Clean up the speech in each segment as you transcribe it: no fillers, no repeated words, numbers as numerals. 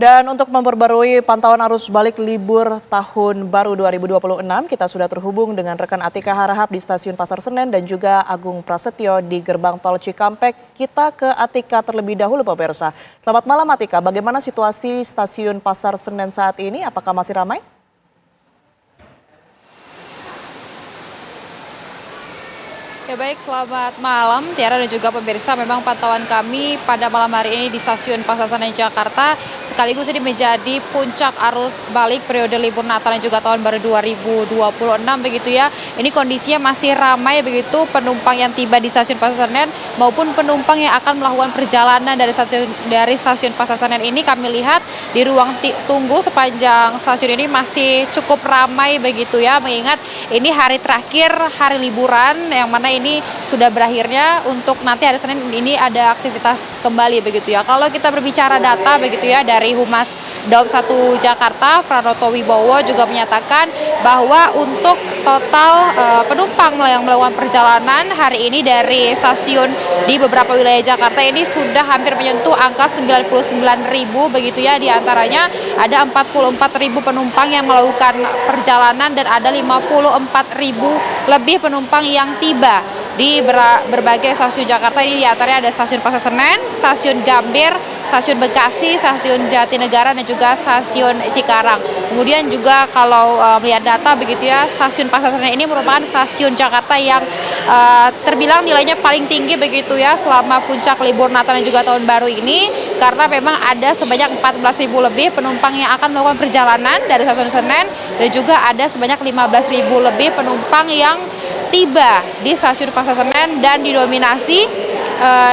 Dan untuk memperbarui pantauan arus balik libur tahun baru 2026, kita sudah terhubung dengan rekan Atika Harahap di Stasiun Pasar Senen dan juga Agung Prasetyo di Gerbang Tol Cikampek. Kita ke Atika terlebih dahulu, pemirsa. Selamat malam Atika, bagaimana situasi Stasiun Pasar Senen saat ini? Apakah masih ramai? Ya baik, selamat malam Tiara dan juga pemirsa. Memang pantauan kami pada malam hari ini di Stasiun Pasar Senen Jakarta sekaligus ini menjadi puncak arus balik periode libur Natal dan juga Tahun Baru 2026 begitu ya. Ini kondisinya masih ramai begitu penumpang yang tiba di Stasiun Pasar Senen maupun penumpang yang akan melakukan perjalanan dari stasiun Pasar Senen ini. Kami lihat di ruang tunggu sepanjang stasiun ini masih cukup ramai begitu ya, mengingat ini hari terakhir hari liburan yang mana ini sudah berakhirnya. Untuk nanti hari Senin ini ada aktivitas kembali begitu ya. Kalau kita berbicara data begitu ya dari Humas Daob 1 Jakarta, Pranoto Wibowo juga menyatakan bahwa untuk total penumpang yang melakukan perjalanan hari ini dari stasiun di beberapa wilayah Jakarta ini sudah hampir menyentuh angka 99.000 begitu ya. Di antaranya ada 44.000 penumpang yang melakukan perjalanan dan ada 54.000 lebih penumpang yang tiba di berbagai stasiun Jakarta ini. Di antaranya ada Stasiun Pasar Senen, Stasiun Gambir, Stasiun Bekasi, Stasiun Jatinegara dan juga Stasiun Cikarang. Kemudian juga kalau melihat data begitu ya, Stasiun Pasar Senen ini merupakan stasiun Jakarta yang terbilang nilainya paling tinggi begitu ya selama puncak libur Natal dan juga Tahun Baru ini, karena memang ada sebanyak 14.000 lebih penumpang yang akan melakukan perjalanan dari Stasiun Senen dan juga ada sebanyak 15.000 lebih penumpang yang tiba di Stasiun Pasar Senen dan didominasi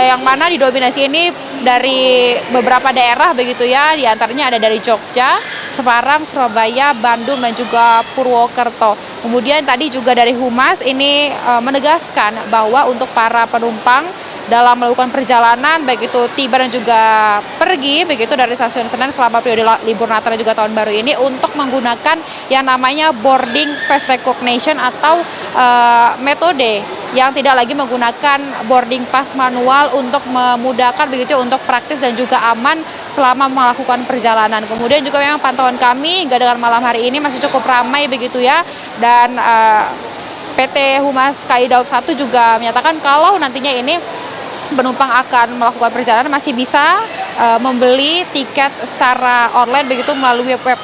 yang mana didominasi ini dari beberapa daerah begitu ya, diantaranya ada dari Jogja, Semarang, Surabaya, Bandung dan juga Purwokerto. Kemudian tadi juga dari Humas ini menegaskan bahwa untuk para penumpang dalam melakukan perjalanan baik itu tiba dan juga pergi begitu dari Stasiun Senen selama periode libur Natal dan juga Tahun Baru ini untuk menggunakan yang namanya boarding face recognition atau metode yang tidak lagi menggunakan boarding pass manual untuk memudahkan begitu untuk praktis dan juga aman selama melakukan perjalanan. Kemudian juga memang pantauan kami hingga dengan malam hari ini masih cukup ramai begitu ya, dan PT Humas KAI Daob 1 juga menyatakan kalau nantinya ini penumpang akan melakukan perjalanan masih bisa membeli tiket secara online begitu melalui web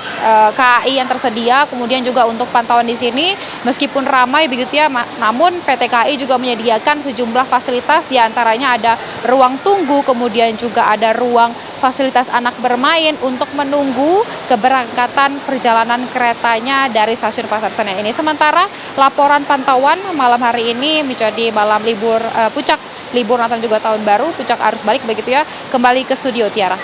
KAI yang tersedia. Kemudian juga untuk pantauan di sini meskipun ramai begitu ya, namun PT KAI juga menyediakan sejumlah fasilitas, diantaranya ada ruang tunggu, kemudian juga ada ruang fasilitas anak bermain untuk menunggu keberangkatan perjalanan keretanya dari Stasiun Pasar Senen ini. Sementara laporan pantauan malam hari ini menjadi malam libur puncak libur Natal juga Tahun Baru, puncak arus balik begitu ya, kembali ke studio Tiara.